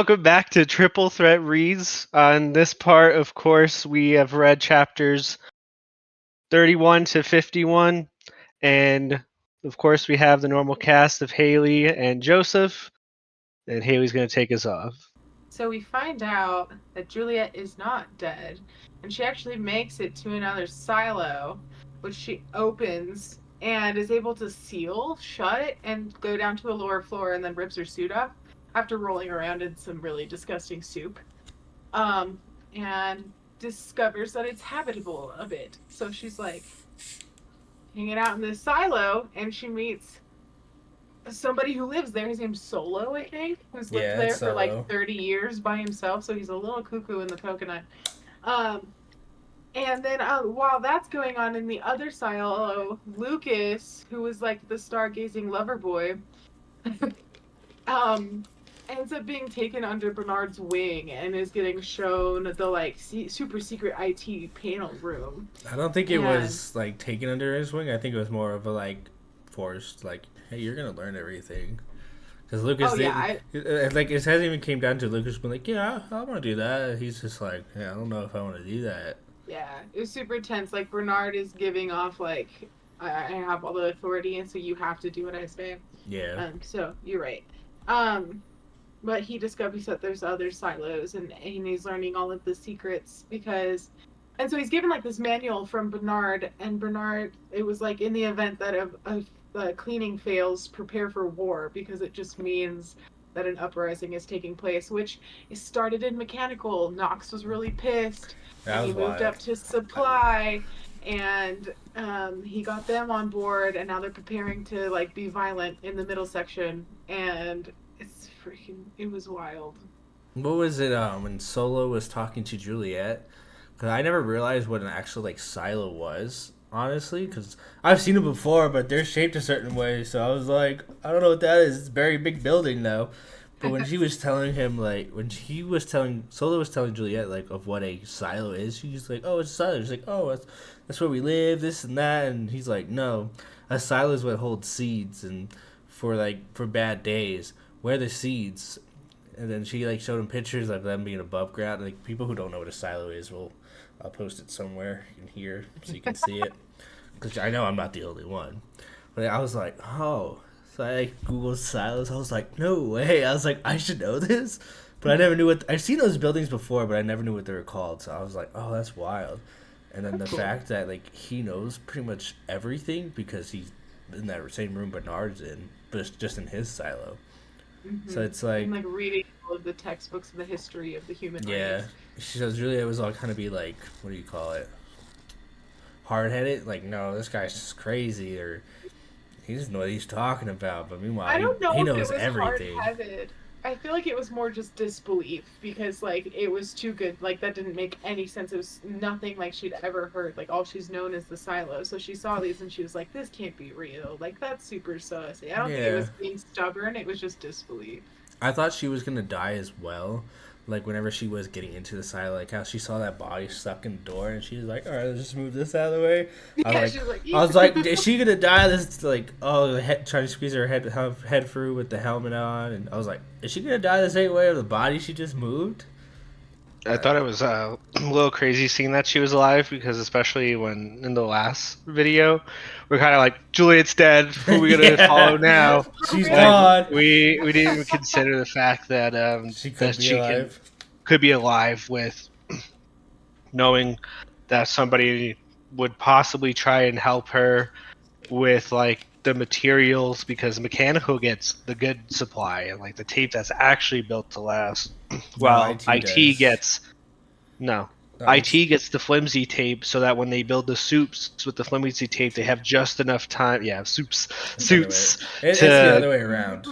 Welcome back to Triple Threat Reads. On this part, of course, we have read chapters 31 to 51, and of course, we have the normal cast of Haley and Joseph, and Haley's going to take us off. So we find out that Juliet is not dead, and she actually makes it to another silo, which she opens and is able to seal shut and go down to a lower floor and then rips her suit off after rolling around in some really disgusting soup. Um, and discovers that it's habitable a bit. So she's like hanging out in this silo and she meets somebody who lives there. His name's Solo, I think, who's lived Yeah, it's there for like Solo. 30 years by himself. So he's a little cuckoo in the coconut. Um, and then while that's going on in the other silo, Lucas, who was like the stargazing lover boy, um, ends up being taken under Bernard's wing and is getting shown the like super secret IT panel room. I don't think it And was like taken under his wing. I think it was more of a like forced, like, hey, you're gonna learn everything. Because Lucas oh yeah, did, like, it hasn't even came down to Lucas being like, yeah, I want to do that. He's just like, yeah, I don't know if I want to do that. yeah, it was super tense. Like Bernard is giving off like I have all the authority, and so you have to do what I say. Yeah, So you're right. Um, but he discovers that there's other silos, and he's learning all of the secrets because, and so he's given like this manual from Bernard, and Bernard, it was like in the event that a cleaning fails, prepare for war because it just means that an uprising is taking place, which is started in mechanical. Knox was really pissed and that he was moved wild. up to supply and he got them on board and now they're preparing to like be violent in the middle section and it was wild. What was it? When Solo was talking to Juliet, because I never realized what an actual like silo was. Honestly, because I've seen it before, but they're shaped a certain way. So I was like, I don't know what that is. It's a very big building though. But when she was telling him, like, when he was telling Solo was telling Juliet like of what a silo is, she's like, oh, it's a silo. She's like, oh, that's where we live, this and that, and he's like, no, a silo is what holds seeds and for bad days. Where the seeds, and then she like showed him pictures of them being above ground. Like people who don't know what a silo is, will I'll post it somewhere in here so you can see it. Because I know I'm not the only one. But I was like, oh. So I like, Googled silos. I was like, no way. I was like, I should know this. But I never knew what. I've seen those buildings before, but I never knew what they were called. So I was like, oh, that's wild. And then That's the cool. fact that like he knows pretty much everything because he's in that same room Bernard's in, but it's just in his silo. So it's And like, like reading all of the textbooks of the history of the human yeah. race. She says really it was all kind of be like, what do you call it? Hard headed? Like, no, this guy's just crazy, or he doesn't know what he's talking about. But meanwhile, I don't he know if it knows was hard everything. headed. I feel like it was more just disbelief because like it was too good. Like that didn't make any sense. It was nothing like she'd ever heard. Like all she's known is the silo. So she saw these and she was like, "This can't be real. Like that's super sus." I don't think it Yeah. was being stubborn. It was just disbelief. I thought she was gonna die as well. Like whenever she was getting into the side, like how she saw that body stuck in the door, and she was like, "All right, let's just move this out of the way." I Yeah, was she was like, I was like, "Is she gonna die?" This like, oh, the head, trying to squeeze her head through with the helmet on, and I was like, "Is she gonna die the same way of the body she just moved?" I thought it was a little crazy seeing that she was alive because, especially when in the last video, we're kind of like, Juliet's dead. Who are we gonna follow Yeah, now? she's Like real. gone. we didn't even consider the fact that She could that be she alive. could be alive with knowing that somebody would possibly try and help her with like the materials because mechanical gets the good supply and like the tape that's actually built to last. No, Well, IT IT does. gets no. No, IT gets the flimsy tape so that when they build the soups with the flimsy tape, they have just enough time. Yeah, it's the other way. suits It's the to. other way around.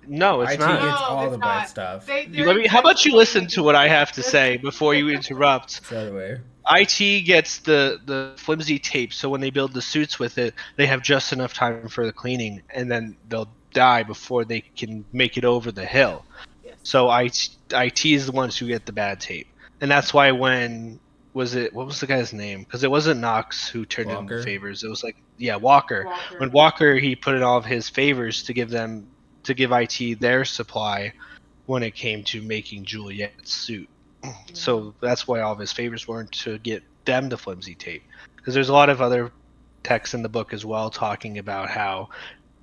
No, it's IT not. gets No, all it's the bad not. stuff. They're Let me. How about you intentionally listen making to it what I different. have to say before you interrupt? It's the other way. IT gets the flimsy tape, so when they build the suits with it, they have just enough time for the cleaning, and then they'll die before they can make it over the hill. Yes. So IT is the ones who get the bad tape, and that's why when was it? What was the guy's name? Because it wasn't Knox who turned in the Walker. favors. It was like Walker. Walker. When Walker he put in all of his favors to give IT their supply, when it came to making Juliet's suit. So that's why all of his favors weren't to get them the flimsy tape, because there's a lot of other texts in the book as well talking about how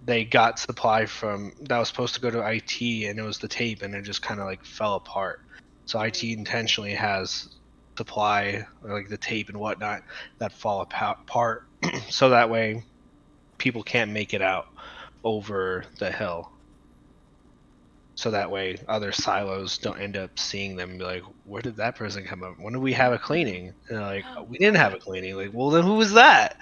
they got supply from that was supposed to go to IT, and it was the tape, and it just kind of like fell apart. So IT intentionally has supply, like the tape and whatnot, that fall apart, so that way people can't make it out over the hill. So that way other silos don't end up seeing them and be like, where did that person come up? When did we have a cleaning? And they're like, oh, we didn't have a cleaning. Like, well, then who was that?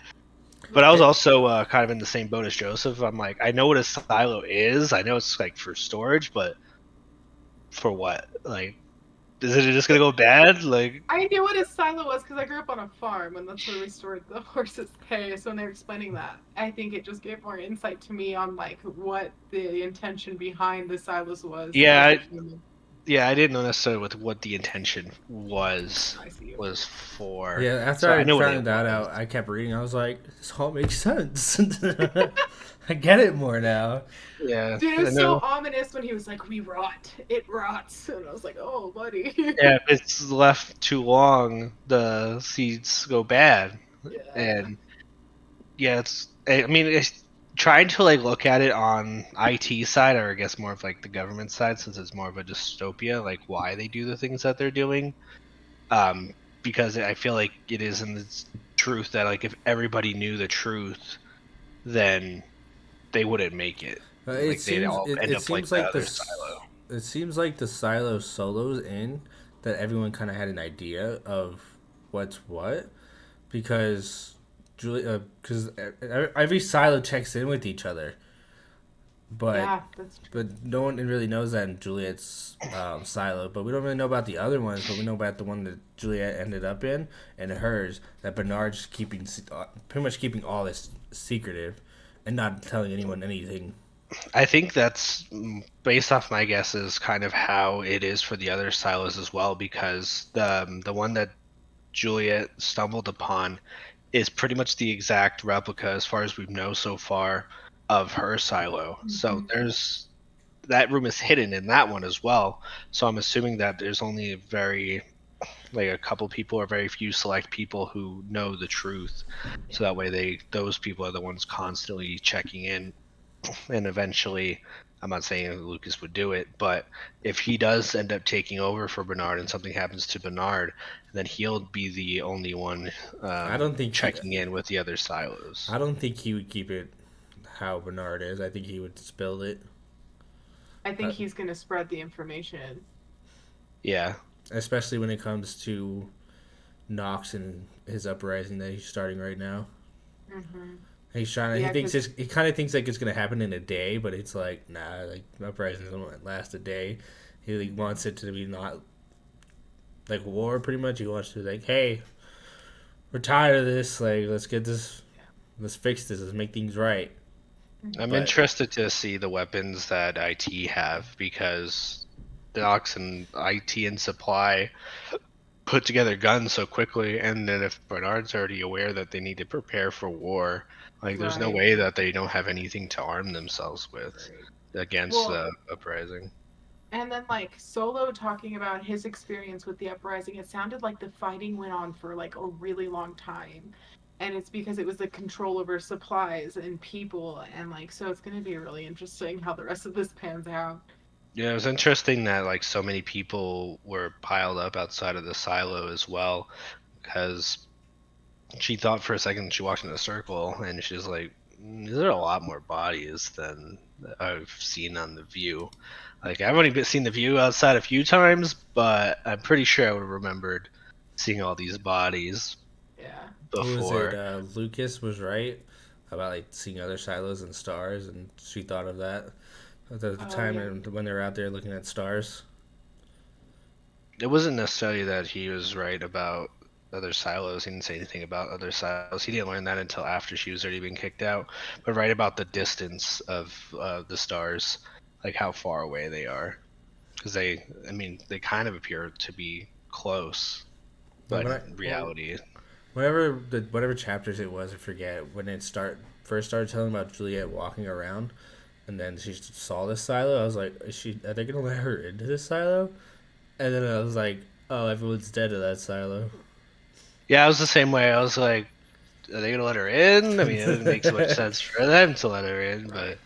But I was also kind of in the same boat as Joseph. I'm like, I know what a silo is. I know it's like for storage, but for what? Like, is it just gonna go bad? Like, I knew what a silo was because I grew up on a farm, and that's where we stored the horses' hay. So when they were explaining that, I think it just gave more insight to me on like what the intention behind the silos was. yeah, I didn't know necessarily what the intention was I see. for. Yeah, after So I know what it found that was. out, I kept reading. I was like, this all makes sense. I get it more now. Yeah, Dude, it I was so know. ominous when he was like, "We rot. It rots," and I was like, "Oh, buddy." Yeah, if it's left too long, the seeds go bad. Yeah. And yeah, I mean, it's trying to like look at it on IT side, or I guess more of like the government side, since it's more of a dystopia, like why they do the things that they're doing. Because I feel like it is in the truth that like if everybody knew the truth, then they wouldn't make it. It Like they'd seems all it, end it up like seems the like other this. silo. It seems like the silo solos in that everyone kind of had an idea of what's what because because every silo checks in with each other, but Yeah, that's true. but no one really knows that in Juliet's silo. But we don't really know about the other ones. But we know about the one that Juliet ended up in and hers. That Bernard's keeping pretty much keeping all this secretive and not telling anyone anything. I think that's based off my guesses, kind of how it is for the other silos as well, because the one that Juliet stumbled upon is pretty much the exact replica, as far as we know so far, of her silo. So there's that room is hidden in that one as well. So I'm assuming that there's only like a couple people or very few select people who know the truth. So that way those people are the ones constantly checking in, and eventually, I'm not saying Lucas would do it, but if he does end up taking over for Bernard and something happens to Bernard, then he'll be the only one I don't think checking in with the other silos. I don't think he would keep it how Bernard is. I think he would spill it. I think he's gonna spread the information. Yeah. Especially when it comes to Knox and his uprising that he's starting right now. Mm-hmm. He's trying to. Yeah, He thinks he kind of thinks like it's gonna happen in a day, but it's like nah. Like uprising doesn't last a day. He like, wants it to be not like war. Pretty much, he wants to be like, hey, we're tired of this. Like, let's get this. Let's fix this. Let's make things right. I'm But- interested to see the weapons that IT have, because Knox and IT and Supply put together guns so quickly, and then if Bernard's already aware that they need to prepare for war, like there's no Right. way that they don't have anything to arm themselves with against Well, the uprising. and then like Solo talking about his experience with the uprising, it sounded like the fighting went on for like a really long time. And it's because it was the control over supplies and people, and like so it's gonna be really interesting how the rest of this pans out. Yeah, it was interesting that like so many people were piled up outside of the silo as well, because she thought for a second, she walked in a circle and she's like, there are a lot more bodies than I've seen on the View. Like I've only seen the View outside a few times, but I'm pretty sure I would have remembered seeing all these bodies Yeah. Who was it? before. Lucas was right about like seeing other silos and stars, and she thought of that at the time Yeah. when they were out there looking at stars. It wasn't necessarily that he was right about other silos. He didn't say anything about other silos. He didn't learn that until after she was already being kicked out. But right about the distance of the stars, like how far away they are, because I mean, they kind of appear to be close, but in reality, Whatever chapters it was, I forget when it first started telling about Juliet walking around. And then she saw this silo. I was like, are they gonna let her into this silo? And then I was like, oh, everyone's dead at that silo. Yeah, I was the same way. I was like, are they gonna let her in? I mean, it doesn't make so much sense for them to let her in, but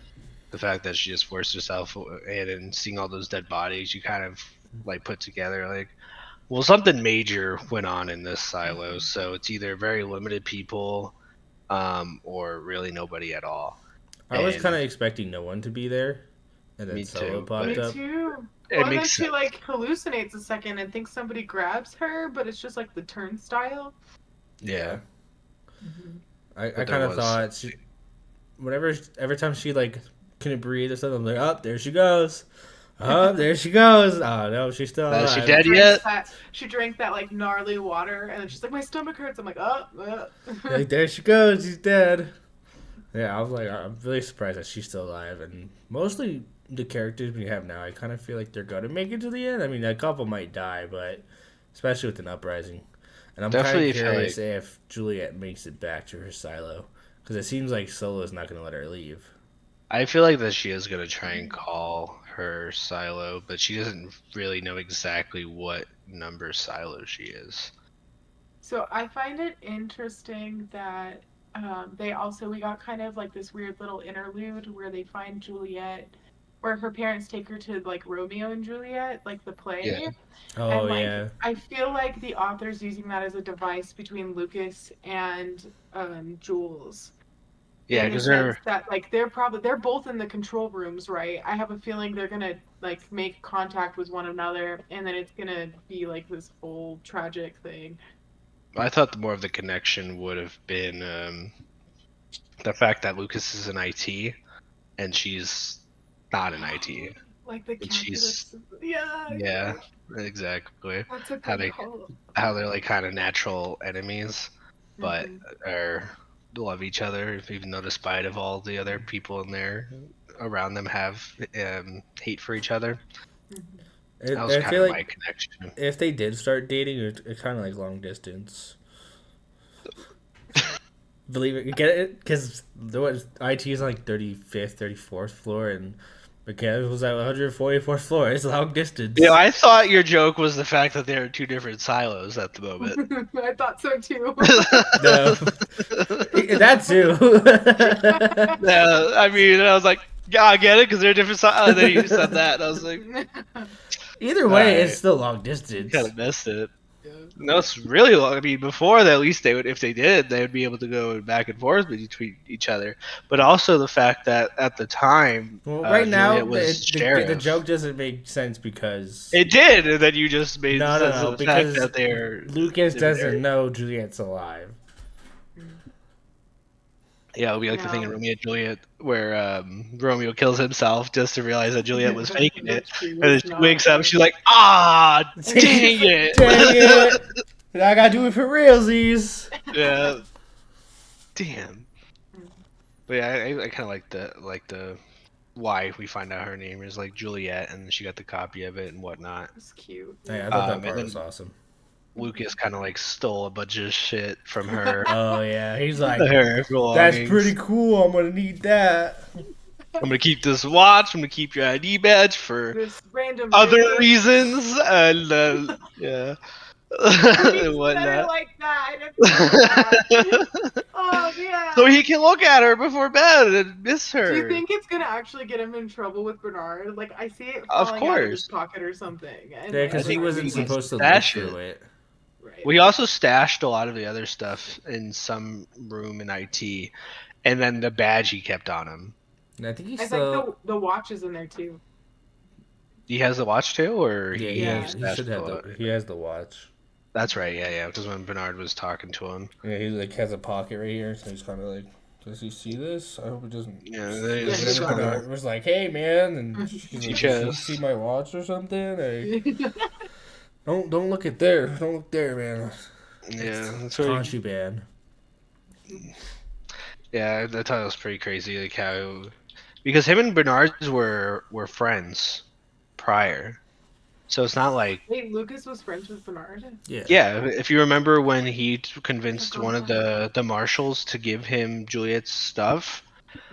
the fact that she just forced herself in and seeing all those dead bodies, you kind of like put together like, well, something major went on in this silo, so it's either very limited people, or really nobody at all. I was And kind of expecting no one to be there, and then Me Solo too, popped Me up. too. it Well, and then makes she sense. like hallucinates a second and thinks somebody grabs her, but it's just like the turnstile. Yeah, I but there kind of was thought every time she like couldn't breathe or something, I'm like, oh, there she goes. Oh, there she goes. Oh no, she's still Is she alive. dead yet? She drank that like gnarly water, and then she's like, my stomach hurts. I'm like, oh. Like, there she goes. She's dead. Yeah, I was like, I'm really surprised that she's still alive, and mostly the characters we have now, I kind of feel like they're gonna make it to the end. I mean, a couple might die, but especially with an uprising, and I'm kind Definitely of feel curious like if Juliet makes it back to her silo, because it seems like Solo's not gonna let her leave. I feel like that she is gonna try and call her silo, but she doesn't really know exactly what number silo she is. So I find it interesting that we got kind of like this weird little interlude where they find Juliet, where her parents take her to like Romeo and Juliet, like the Yeah, play. Oh And like yeah. I feel like the author's using that as a device between Lucas and Jules. yeah, In the because sense they're that like they're both in the control rooms, right? I have a feeling they're gonna like make contact with one another, and then it's gonna be like this whole tragic thing. I thought the more of the connection would have been the fact that Lucas is in IT and she's not in IT, Like the and calculus. she's Yeah, yeah, exactly. that's a How good they call. how they're like kind of natural enemies, but Mhm. are love each other, even though despite of all the other people in there around them have hate for each other. Mhm. That was I kind feel of my like connection. if they did start dating, it's kind of like long distance. Believe it, get it? Because IT is on like 35th, 34th floor, and mechanics was at 144th floor. It's long Yeah, distance. I thought your joke was the fact that there are two different silos at the moment. I thought so too. No, that too. Yeah, I mean, I was like, yeah, I get it because they're different silos. And then you said that, and I was like, Either all way, it's right, still long you kind distance. of missed it. Yeah. No, it's really long. I mean, before that, at least they would, if they did, they would be able to go back and forth between each other. But also the fact that at the time, Well, right now, Juliet was the sheriff. joke doesn't make sense because It did, and then you just made sense of no, the fact because that they're Lucas different doesn't areas. know Juliet's alive. Yeah, it'll be like the thing in No. Romeo and Juliet where Romeo kills himself just to realize that Juliet was faking it, That she and then was she not. wakes up. She's like, "Ah, dang Dang it!" it! I gotta do it for realsies. Yeah, damn. But yeah, I kind of like the why we find out her name is like Juliet, and she got the copy of it and whatnot. It's cute. Hey, I thought that And part was then awesome. Lucas kind of like stole a bunch of shit from her, Oh yeah, he's like, her that's belongings. pretty cool. I'm gonna need that. I'm gonna keep this watch. I'm gonna keep your ID badge for This random other ring. reasons, and yeah, He and said it whatnot. like that. It's so bad. Oh So yeah. he can look at her before bed and miss Do you her. think it's gonna actually get him in trouble with Bernard? Like I see it Of falling out of his course. pocket or something, and Yeah, like I because he think wasn't we can Bernard's supposed to look stash through it. it. right. Well, he also stashed a lot of the other stuff in some room in IT, and then the badge he kept on him. And I think he's I think still. the watch is in there too. He has the watch too, or Yeah, he he Yeah. has. He stashed should have the. the. He has the watch. That's right. Yeah, yeah. Because when Bernard was talking to him, Yeah, he like has a pocket right here, so he's kind of like, does he see this? I hope it doesn't. yeah, Yeah, he's he's Whenever kinda- Bernard was like, "Hey man," and she's he like, "Did you just see my watch or something?" Or, don't look at there. Don't look there, man. yeah. It's That's what. contraband. Yeah, I thought it was pretty crazy, like how because him and Bernard's were friends prior, so it's not like Wait, Lucas was friends with Bernard? Yeah. yeah. If you remember when he convinced Oh, one of God. the marshals to give him Juliet's stuff,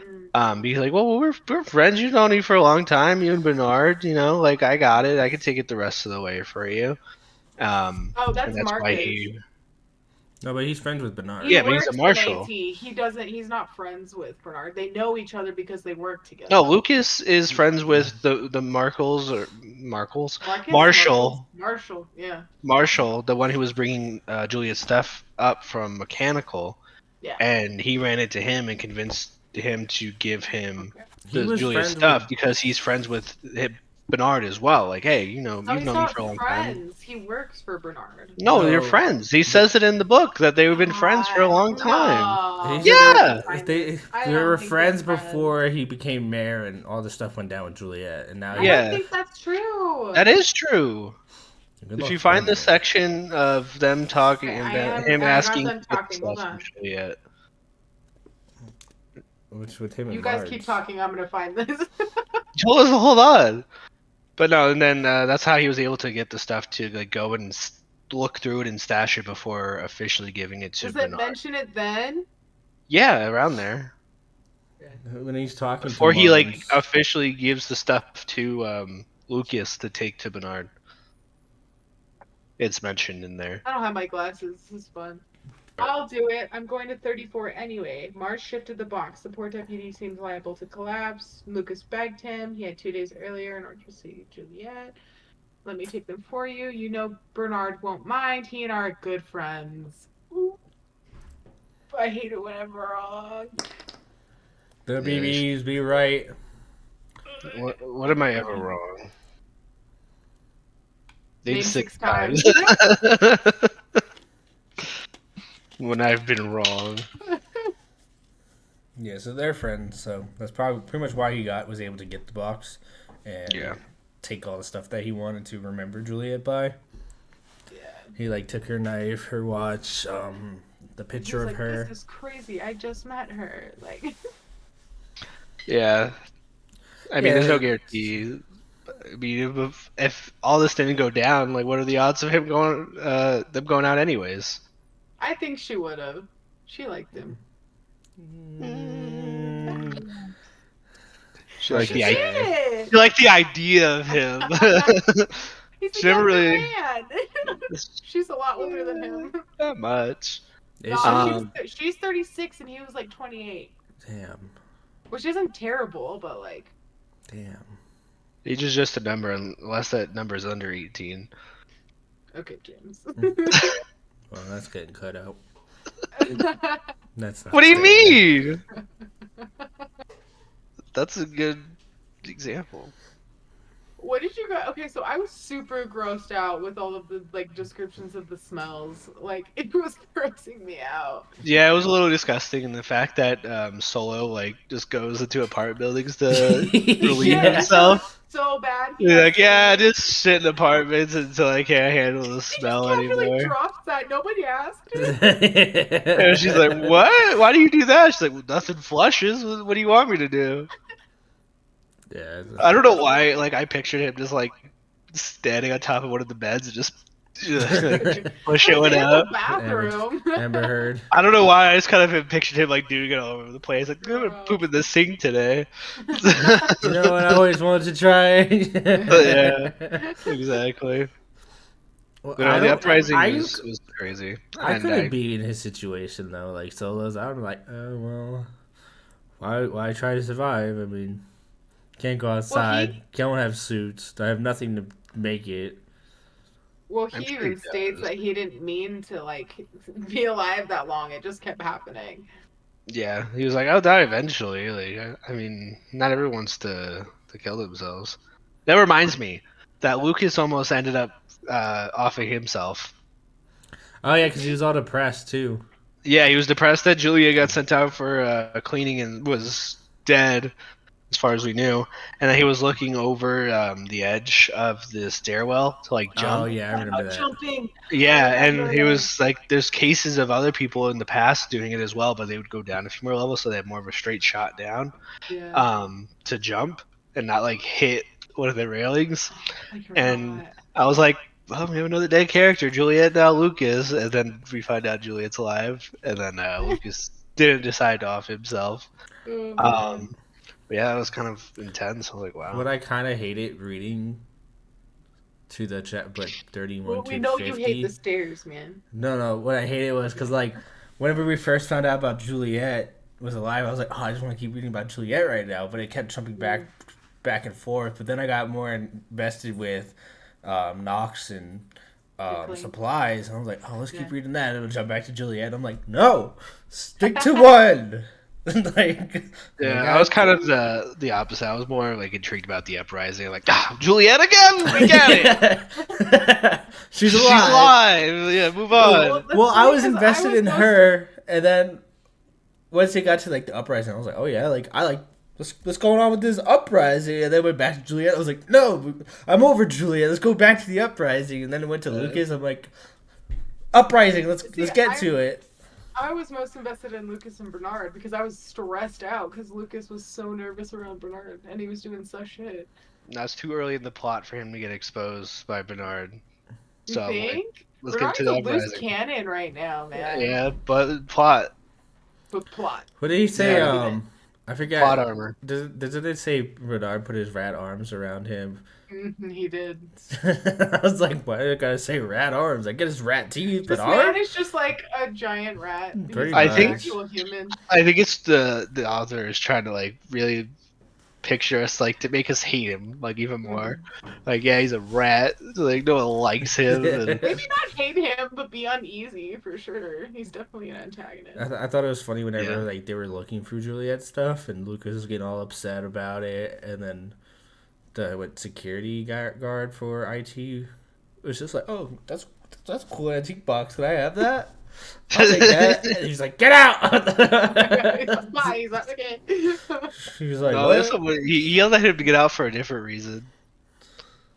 Mm. Be like, well, we're friends. You've known me for a long time. You and Bernard, like I got it. I could take it the rest of the way for you. Oh, And that's that's why Marcus. No, but he's friends with Bernard. He Yeah, but he's a works marshal. for AT. He doesn't. He's not friends with Bernard. They know each other because they work together. No, Lucas is friends with the Markles or Markles. Marshall. Yeah. Marshall, the one who was bringing Juliet's stuff up from Mechanical, Yeah. and he ran into him and convinced him to give him Okay. He the was Juliet's friends stuff with. because he's friends with Bernard as well. Like, hey, No, you've he's known me not for a long time. friends. He works for Bernard. No, No, they're friends. He says it in the book that they've been friends for a long time. No. He said Yeah. I they don't were think friends they're friends. before he became mayor and all the stuff went down with Juliet, and now I Yeah. don't think that's true. That is true. Good If luck you find finding the it. section of them talking Okay, and him I got asking them talking. Hold stuff on. from Juliet. Which with him and You guys Marge. keep talking. I'm gonna find this. Hold on. But no, and then that's how he was able to get the stuff to like go and look through it and stash it before officially giving it to Does it Bernard. mention it then? Yeah, around there. When he's talking Before to he like Marge. officially gives the stuff to Lucas to take to Bernard. It's mentioned in there. I don't have my glasses. This is fun. I'll do it. I'm going to 34 anyway. Marsh shifted the box. The poor deputy seemed liable to collapse. Lucas begged him. He had 2 days earlier in order to see Juliet. Let me take them for you. You know Bernard won't mind. He and I are good friends. Ooh. I hate it when I'm wrong. The BBs be right. What am I ever wrong? Name 6 times. When I've been wrong. Yeah, so they're friends, so that's probably pretty much why he was able to get the box and Yeah. take all the stuff that he wanted to remember Juliet by. Yeah. He like took her knife, her watch, the picture He's of like, her. This is crazy. I just met her. Like. Yeah. I mean, Yeah. there's no guarantee. I mean, if all this didn't go down, like, what are the odds of them going out anyways? I think she would have. She liked him. She liked She the idea. did. She liked the idea of him. He's a She never younger really- man. She's a lot older than him. Not much. Is No, she? she's 36 and he was like 28, Damn. which isn't terrible, but like. Damn. Age is just a number unless that number is under 18. Okay, James. Well, that's getting cut out. That's not What do you fair. mean? That's a good example. What did you guys? Okay, so I was super grossed out with all of the like descriptions of the smells. Like it was grossing me out. Yeah, it was a little disgusting, and the fact that Solo like just goes into apartment buildings to relieve Yeah. himself. So bad. He's like, yeah, just sit in apartments until I can't handle the He smell just casually anymore. dropped that. Nobody asked him. And she's like, what? Why do you do that? She's like, well, nothing flushes. What do you want me to do? Yeah. I don't know why. Like, I pictured him just like standing on top of one of the beds and just like, pushing Like, it in the out. bathroom. Amber Heard. I don't know why. I just kind of pictured him like doing it all over the place. Like, I'm gonna poop in the sink today. You know what I always wanted to try? Yeah. Exactly. Well, But no, the uprising I, was crazy. I And couldn't be in his situation though. Like Solos, I'm like, oh well, why try to survive? I mean, can't go outside. Don't have suits. I have nothing to make it. Well, I'm he sure even he states does. that he didn't mean to like be alive that long. It just kept happening. Yeah, he was like, I'll die eventually. Like, I mean, not everyone wants to kill themselves. That reminds me that Lucas almost ended up offing himself. Oh yeah, because he was all depressed too. Yeah, he was depressed that Julia got sent out for cleaning and was dead, as far as we knew. And then he was looking over the edge of the stairwell to like jump. Oh yeah, I remember that. Jumping. Yeah, I and remember he that. was like, there's cases of other people in the past doing it as well, but they would go down a few more levels, so they had more of a straight shot down Yeah. to jump and not like hit one of the railings. I and- forgot. I was like, well, we have another dead character, Juliet, now Lucas, and then we find out Juliet's alive, and then Lucas didn't decide to off himself. Oh, man. But yeah, that was kind of intense. I was like, wow. What I kind of hated reading to the chat, but 31 Well, to we know you hate 50. the stairs, man. No. What I hated was because, like, whenever we first found out about Juliet was alive, I was like, oh, I just want to keep reading about Juliet right now. But it kept jumping back and forth. But then I got more invested with Knox and McLean. supplies. And I was like, oh, let's keep Yeah. reading that. And it'll jump back to Juliet. And I'm like, no, stick to one. Like, Yeah, I was kind of the opposite. I was more like intrigued about the uprising. Like, Juliet again? We get it. She's She's alive. alive. Yeah, move on. Well, I was Because invested was in most- her, and then once it got to like the uprising, I was like, oh yeah, like I like what's going on with this uprising, and then went back to Juliet. I was like, no, I'm over Juliet. Let's go back to the uprising, and then it went to Lucas. I'm like, uprising. Let's get to it. I was most invested in Lucas and Bernard because I was stressed out because Lucas was so nervous around Bernard and he was doing such shit. That's too early in the plot for him to get exposed by Bernard. You So, like, think? let's Bernard's get to the a loose uprising. cannon right now, man. Yeah, but plot But plot. What did he say? Yeah. I forget. plot armor. Doesn't it say Renard put his rat arms around him? He did. I was like, why did I gotta say rat arms? I get his rat teeth, but This man arms? is just like a giant rat. He's Pretty an much. I think- actual human. I think it's the author is trying to like really picture us like to make us hate him like even more. Like, yeah, he's a rat. Like no one likes him. And, Maybe not hate him, but be uneasy for sure. He's definitely an antagonist. I thought it was funny whenever Yeah. like they were looking through Juliet stuff and Lucas was getting all upset about it, and then the security guard for IT was just like, oh, that's a cool antique box. Can I have that? I'll take that. And he's like, get out. He's like, bye. He's like, okay. She was like, no, what? that's what, he yelled at him to get out for a different reason.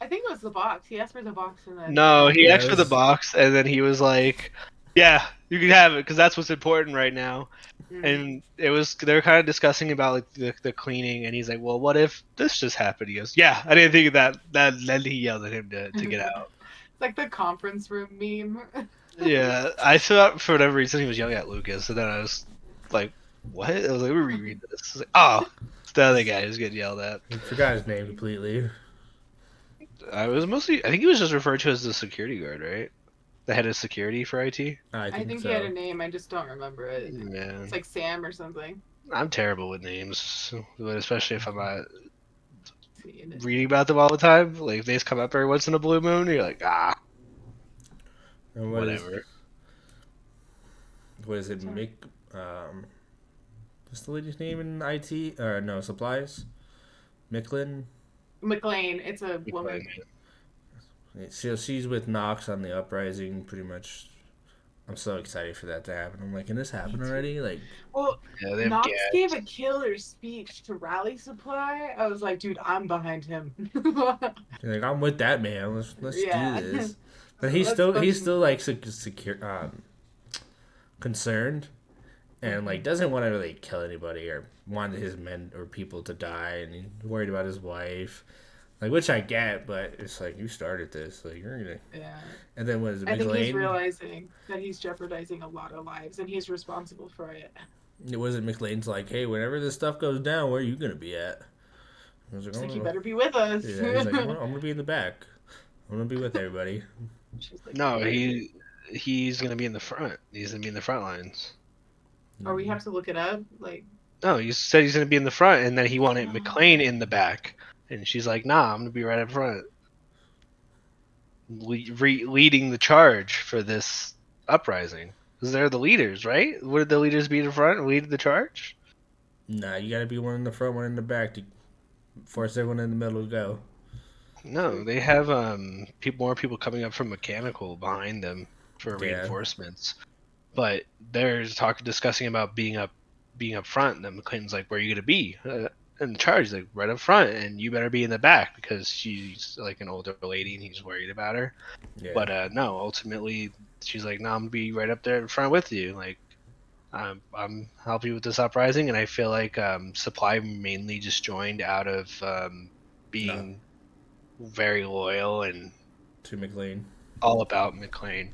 I think it was the box. He asked for the box and then. No, he Yeah, asked it for the was- box, and then he was like, "Yeah, you can have it because that's what's important right now." Mm. And they were kind of discussing about like the cleaning, and he's like, "Well, what if this just happened?" He goes, "Yeah, I didn't think of that." Then he yelled at him to get out. It's like the conference room meme. Yeah, I thought for whatever reason he was yelling at Lucas, and then I was like, "What?" I was like, "Let me reread this." I was like, "Oh, it's the other guy who's getting yelled at." I forgot his name completely. I think he was just referred to as the security guard, right? The head of security for IT. I I think, think so. he had a name. I just don't remember it. Yeah, It's like Sam or something. I'm terrible with names, but especially if I'm not See, and reading about them all the time. Like if they just come up every once in a blue moon, you're like, And whatever. What is it? Sorry. What's the lady's name in IT? Or no, supplies? Micklin? McLean. It's a woman. She's with Knox on the uprising, pretty much. I'm so excited for that to happen. I'm like, can this happen Me too. already? Like, Well, Yeah, they have Knox gas. gave a killer speech to Rally Supply. I was like, dude, I'm behind him. you're like, I'm with that man. Let's Yeah. do this. But he's Let's still fucking- like secure, concerned, and like doesn't want to really kill anybody or want his men or people to die, and he's worried about his wife. Like, which I get, but it's like, you started this, like you're gonna. Yeah. And then what is it, I think he's McLean? realizing that he's jeopardizing a lot of lives and he's responsible for it. It wasn't McLean's like, hey, whenever this stuff goes down, where are you gonna be at? I was like, She's like, "Oh, you better be with us. yeah." He's like, well, I'm gonna be in the back. I'm gonna be with everybody. She's like, No, "Okay." he's gonna be in the front. He's gonna be in the front lines. Or we have to look it up. Like, No, he said he's gonna be in the front, and then he wanted McLean in the back, and she's like, "Nah, I'm gonna be right up front, leading the charge for this uprising." Because they're the leaders, right? Wouldn't the leaders be in the front and lead the charge? Nah, you gotta be one in the front, one in the back to force everyone in the middle to go. No, they have more people coming up from mechanical behind them for Yeah. reinforcements, but they're discussing about being up front. And then McLean's like, "Where are you gonna be?" And the charge is like, "Right up front, and you better be in the back because she's like an older lady and he's worried about her." Yeah. But no, ultimately she's like, "No, I'm gonna be right up there in front with you. Like, I'm helping you with this uprising." And I feel like Supply mainly just joined out of being very loyal and to McLean. all about McLean.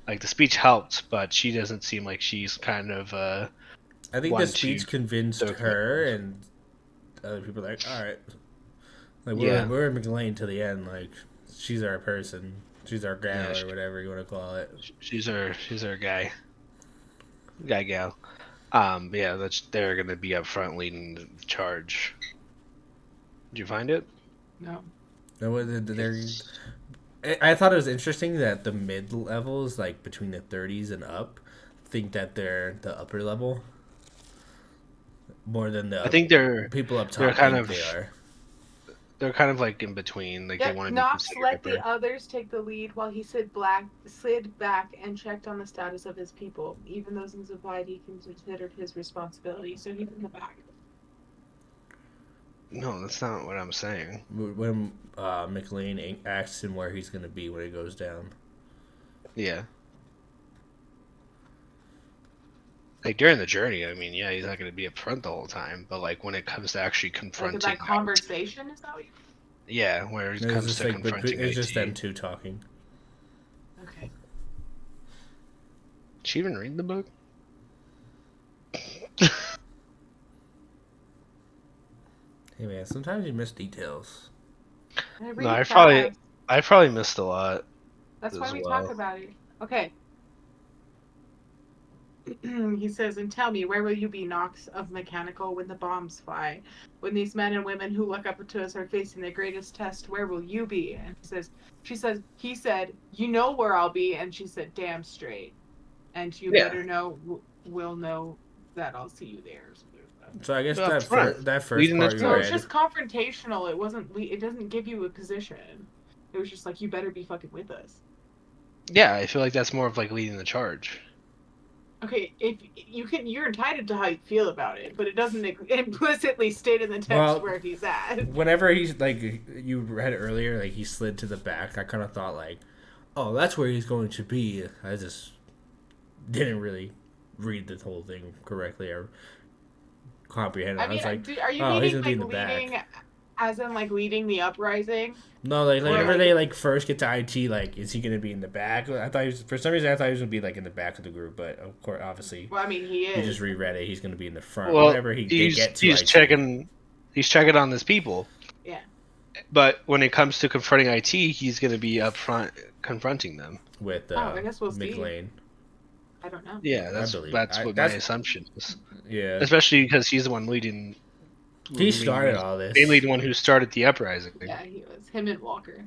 Like the speech helped, but she doesn't seem like she's kind of I think One, the speech two, convinced third her, and other people are like, all right, like Yeah. we're McLean to the end. Like she's our person, she's our gal Yeah, or whatever you want to call it. she's our guy gal. But yeah, they're gonna be up front leading the charge. Did you find it? No. I thought it was interesting that the mid levels, like between the 30s and up, think that they're the upper level more than I think they're people up they're top kind think of they are. they're kind of like in between. Like they Yep, want to be Knox considered let upper. the others take the lead while he slid back and checked on the status of his people. Even those inside he considered his responsibility, so he's in the back. No, that's not what I'm saying. When McLean asks him where he's going to be when it goes down. Yeah. Like during the journey, I mean, yeah, he's not going to be up front the whole time, but like when it comes to actually Like confronting that conversation, is that what you... yeah, where it It's comes just to like confronting it's just IT. them two talking. Okay. Did she even read the book? Hey man, sometimes you miss details. I read No, I fast. probably missed a lot. That's as why we well. talk about it. Okay. He says, and tell me, where will you be, Knox of Mechanical, when the bombs fly? When these men and women who look up to us are facing their greatest test, where will you be? And he said, you know where I'll be. And she said, damn straight. And you Yeah. better know, we'll know that I'll see you there. So I guess Up that front. that first Leading the part you So it's read. just confrontational. It doesn't give you a position. It was just like, you better be fucking with us. Yeah, I feel like that's more of like leading the charge. Okay, if you're entitled to how you feel about it, but it doesn't implicitly state in the text Well, where he's at. Whenever he's like you read earlier, like he slid to the back, I kind of thought like, oh, that's where he's going to be. I just didn't really read the whole thing correctly or comprehend it. I I mean, was like, are you oh, he's meaning gonna be like in the leading, back. as in like leading the uprising? No, like Or, whenever like- they like first get to IT, like is he gonna be in the back? I thought for some reason I thought he was gonna be like in the back of the group, but of course, obviously, Well, I mean, he you is. just reread it. He's gonna be in the front. Well, Whenever they get to he's IT, checking on his people. Yeah. But when it comes to confronting IT, he's going to be up front confronting them. with I guess we'll see. McLean. I don't know. Yeah, I believe that's I- what that's- my assumption is. Yeah, Especially because he's the one leading. he started all this. Mainly the one who started the uprising. Yeah, he was. Him and Walker.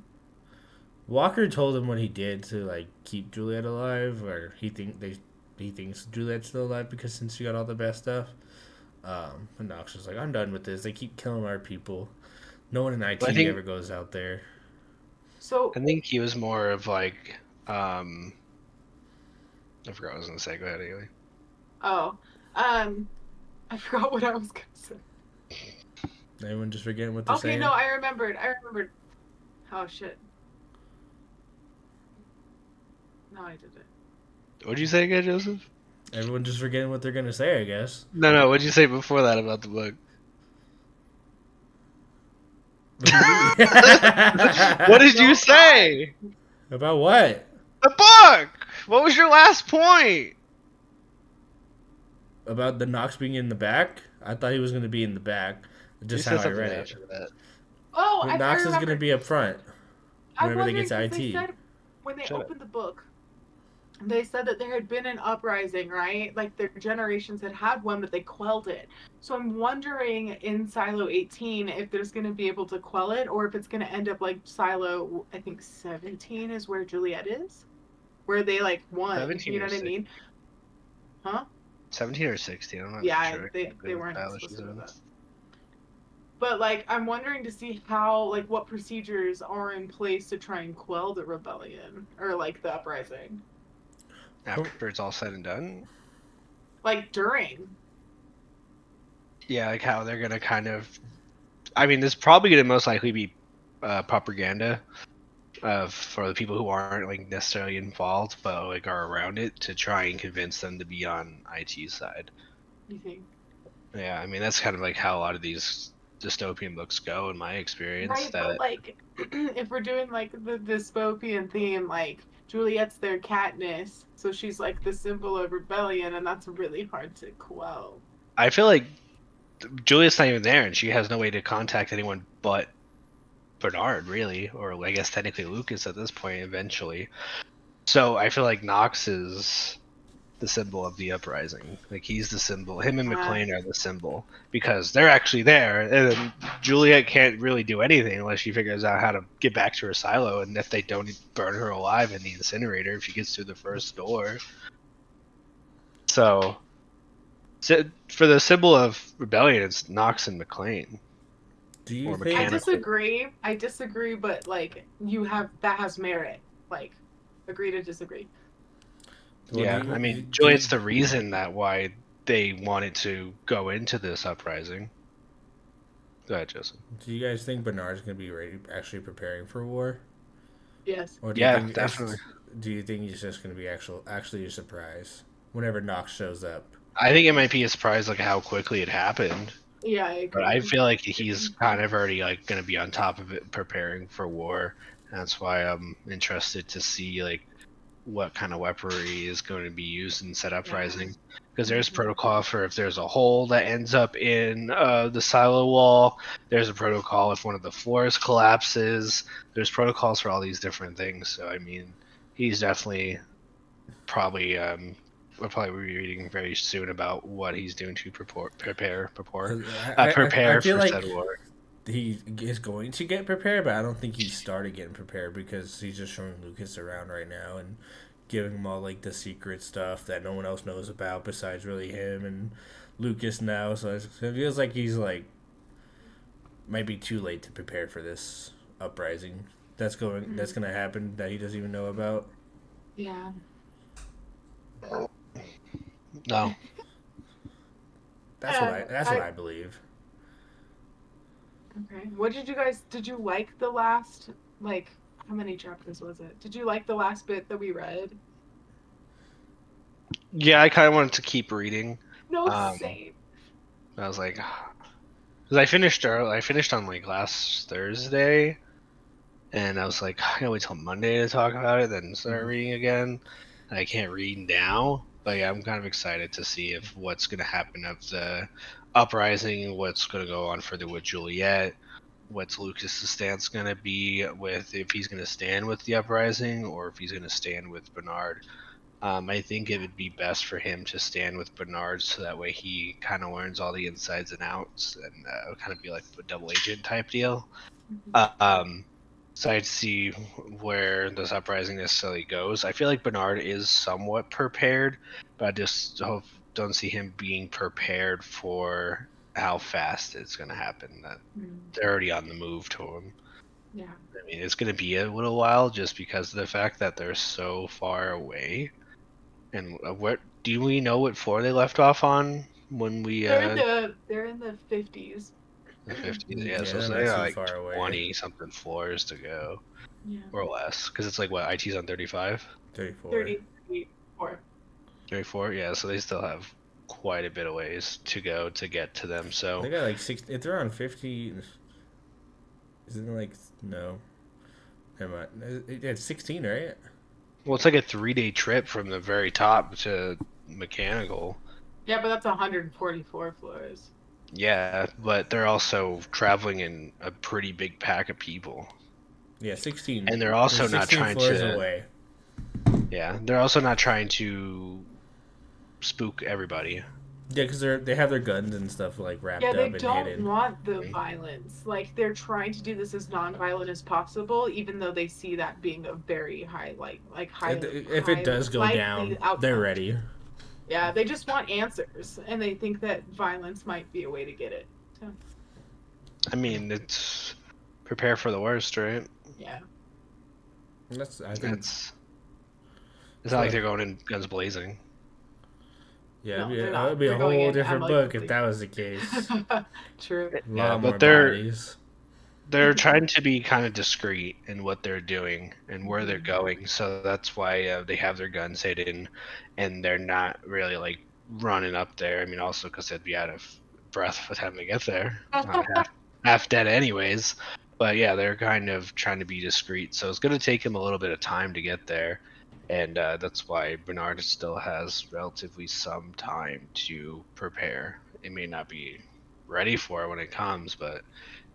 Walker told him what he did to like keep Juliet alive, or he thinks Juliet's still alive because since she got all the best stuff. And Knox was like, I'm done with this. They keep killing our people. No one in IT Well, I think- ever goes out there. So I think he was more of like, I forgot what I was gonna say. Go ahead anyway. I forgot what I was gonna say. Anyone just forgetting what they're Okay, saying? no, I remembered. Oh shit. No, I didn't. What'd you say again, Joseph? Everyone just forgetting what they're gonna say, I guess. No. What'd you say before that about the book? What did you say? About what? The book. What was your last point? About the Knox being in the back? I thought he was gonna be in the back. Just You how said I read something it. after that. Oh, But I Knox is remember. gonna be up front. whenever they get to wondered, 'cause IT. They said, when they Shut up. opened the book, they said that there had been an uprising, right? Like their generations had one, but they quelled it. So I'm wondering in Silo 18 if there's going to be able to quell it, or if it's going to end up like Silo, I think 17 is where Juliet is, where they like won. 17 You know or what I mean? Huh? 17 or 16. I'm not Yeah, sure. they weren't Stylish explicit with that. zones. But like, I'm wondering to see how, like, what procedures are in place to try and quell the rebellion or like the uprising, After it's all said and done. like during. Yeah, like how they're gonna kind of. I mean, there's probably gonna most likely be propaganda for the people who aren't like necessarily involved, but like are around it to try and convince them to be on IT side. You think? Yeah, I mean that's kind of like how a lot of these dystopian books go, in my experience. Right, but like, if we're doing like the dystopian theme, like Juliet's their Katniss, so she's like the symbol of rebellion, and that's really hard to quell. I feel like Juliet's not even there, and she has no way to contact anyone but Bernard, really, or I guess technically Lucas at this point. Eventually, so I feel like Nox is the symbol of the uprising. Like he's the symbol. Him and McLean are the symbol because they're actually there, and then Juliet can't really do anything unless she figures out how to get back to her silo. And if they don't burn her alive in the incinerator, if she gets through the first door, so for the symbol of rebellion, it's Nox and McLean. Do you Or think? I mechanical. disagree, but like that has merit. Like, agree to disagree. Well, Yeah, I mean, Juliet's the reason that why they wanted to go into this uprising. Go ahead, Joseph. do you guys think Bernard's gonna be ready, actually preparing for war, Yes. or do you Yeah, think definitely. do you think he's just gonna be actually a surprise whenever Knox shows up? I think it might be a surprise, like how quickly it happened. Yeah, I But agree. I feel like he's kind of already like going to be on top of it, preparing for war. That's why I'm interested to see like what kind of weaponry is going to be used in set uprising. Because there's protocol for if there's a hole that ends up in the silo wall. There's a protocol if one of the floors collapses. There's protocols for all these different things. So I mean, he's definitely probably we'll probably be reading very soon about what he's doing to prepare 'Cause I feel for like said war. he is going to get prepared, but I don't think he started getting prepared because he's just showing Lucas around right now and giving him all like the secret stuff that no one else knows about besides really him and Lucas now. So it feels like he's like might be too late to prepare for this uprising that's gonna happen that he doesn't even know about. Yeah. No, That's what I believe. Okay. What did you like the last, like, how many chapters was it? Did you like the last bit that we read? yeah, I kind of wanted to keep reading. No, Um, same. I was like, because I finished early. I finished on like last Thursday, and I was like, I gotta wait till Monday to talk about it, then start reading again. And I can't read now, but yeah, I'm kind of excited to see if what's gonna happen of the uprising, what's gonna go on further with Juliet, what's Lucas's stance gonna be with if he's gonna stand with the uprising or if he's gonna stand with Bernard. I think it would be best for him to stand with Bernard so that way he kind of learns all the insides and outs and kind of be like a double agent type deal. Um, so I'd see where this uprising necessarily goes. I feel like Bernard is somewhat prepared, but I just don't see him being prepared for how fast it's going to happen. That they're already on the move to him. Yeah. I mean, it's going to be a little while just because of the fact that they're so far away. And what do we know what floor they left off on when we They're in the 50s. the 50s? Yeah, Yeah, so they're they not got too like far away. 20 something floors to go Yeah. or less because it's like what IT's on 35, 34. 34. 34. Yeah, so they still have quite a bit of ways to go to get to them. So They got like 60. It's around 50. Isn't it like no? Never mind. It's 16, right? well, it's like a 3-day trip from the very top to mechanical. Yeah, but that's 144 floors. Yeah, but they're also traveling in a pretty big pack of people. Yeah, 16. And they're also not 16 trying floors to. away. Yeah, they're also not trying to spook everybody. Yeah, because they have their guns and stuff like wrapped Yeah, up they and don't hidden. want the violence. Like, they're trying to do this as non-violent as possible, even though they see that being a very high, If it does go down, they're ready. Yeah, they just want answers, and they think that violence might be a way to get it. So, I mean, it's prepare for the worst, right? yeah. I think. It's not like they're going in guns blazing. Yeah, No, it they're would be a They're going whole in different book if amicably. that was the case. True. A Yeah, lot more but bodies. they're trying to be kind of discreet in what they're doing and where they're going. So that's why they have their guns hidden, and they're not really like running up there. I mean, also because they'd be out of breath by the time they get there, half dead anyways. But yeah, they're kind of trying to be discreet. So it's going to take them a little bit of time to get there. And that's why Bernard still has relatively some time to prepare. It may not be ready for it when it comes, but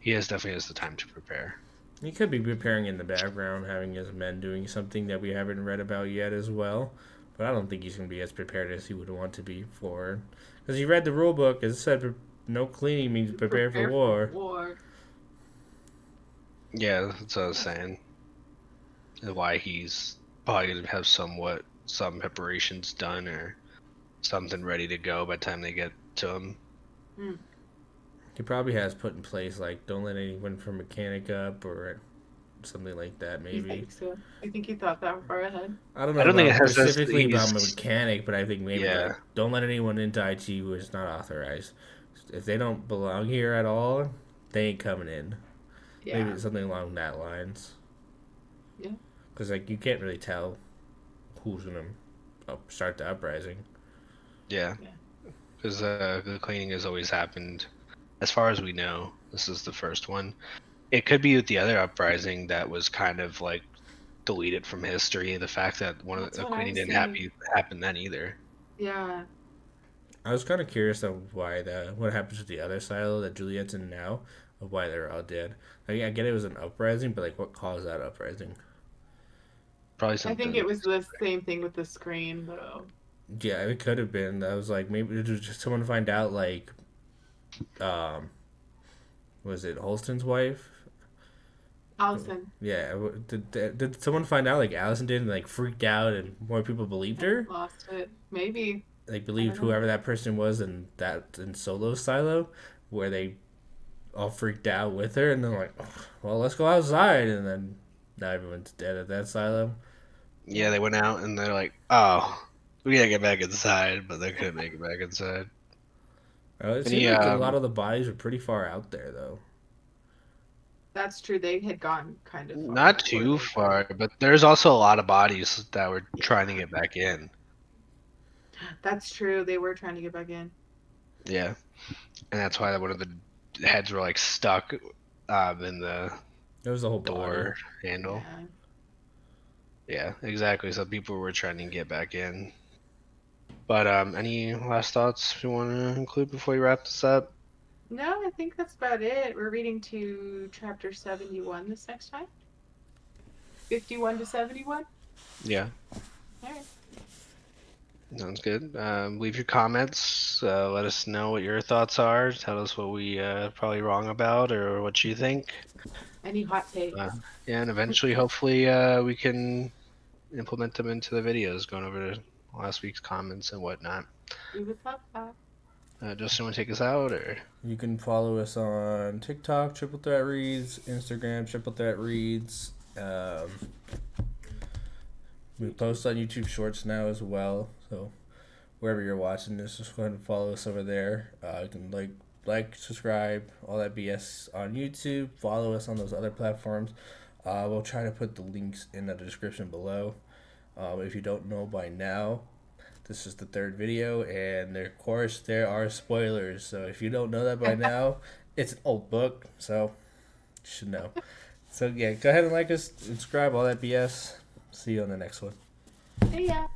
he definitely has the time to prepare. He could be preparing in the background, having his men doing something that we haven't read about yet as well. But I don't think he's going to be as prepared as he would want to be for. Because he read the rule book, as it said, no cleaning means prepare for war. Yeah, that's what I was saying. And why he's probably going to have some preparations done or something ready to go by the time they get to him. He probably has put in place, like, don't let anyone from mechanic up or something like that, maybe. You think so? I think you thought that far ahead. I don't know I don't think it has specifically about these- mechanic, but I think maybe Yeah. like, don't let anyone into IT who is not authorized. If they don't belong here at all, they ain't coming in. Yeah. Maybe something along that lines. Yeah. Because like you can't really tell who's gonna start the uprising. Yeah. Because the cleaning has always happened, as far as we know. This is the first one. It could be with the other uprising that was kind of like deleted from history. The fact that one of That's the what I cleaning was didn't saying. happen then either. Yeah. I was kind of curious of what happens to the other silo that Juliet's in now, of why they're all dead. Like, I get it was an uprising, but like what caused that uprising? Probably I something. think it was the same thing with the screen, though. Yeah, it could have been. I was like, maybe did just someone find out like, was it Holston's wife? Allison Yeah, did someone find out like Allison did and like freaked out and more people believed her? lost it. Maybe. Like believed don't know. whoever that person was in Solo's silo, where they all freaked out with her and they're like, oh, well, let's go outside, and then now everyone's dead at that silo. Yeah, they went out and they're like, "Oh, we gotta get back inside," but they couldn't make it back inside. It Any, seemed like a lot of the bodies were pretty far out there though. That's true. They had gone kind of far. Not before too they far, but there's also a lot of bodies that were trying to get back in. That's true. They were trying to get back in. Yeah, and that's why one of the heads were like stuck in the It was the whole door handle. Yeah. Yeah, exactly. So people were trying to get back in. But any last thoughts you want to include before we wrap this up? No, I think that's about it. We're reading to chapter 71 this next time. 51 to 71. Yeah, All right. sounds good. Leave your comments. Let us know what your thoughts are. Tell us what we probably wrong about or what you think. Any hot takes? Yeah, and eventually, hopefully, we can implement them into the videos, going over last week's comments and whatnot. We would love that. Justin, want to take us out, or? You can follow us on TikTok, Triple Threat Reads, Instagram, Triple Threat Reads. We post on YouTube Shorts now as well. So wherever you're watching this, just go ahead and follow us over there. You can like, subscribe, all that BS on YouTube. Follow us on those other platforms. We'll try to put the links in the description below. If you don't know by now, this is the third video, and of course there are spoilers. So if you don't know that by now, it's an old book, so you should know. So yeah, go ahead and like us, subscribe, all that BS. See you on the next one. See ya.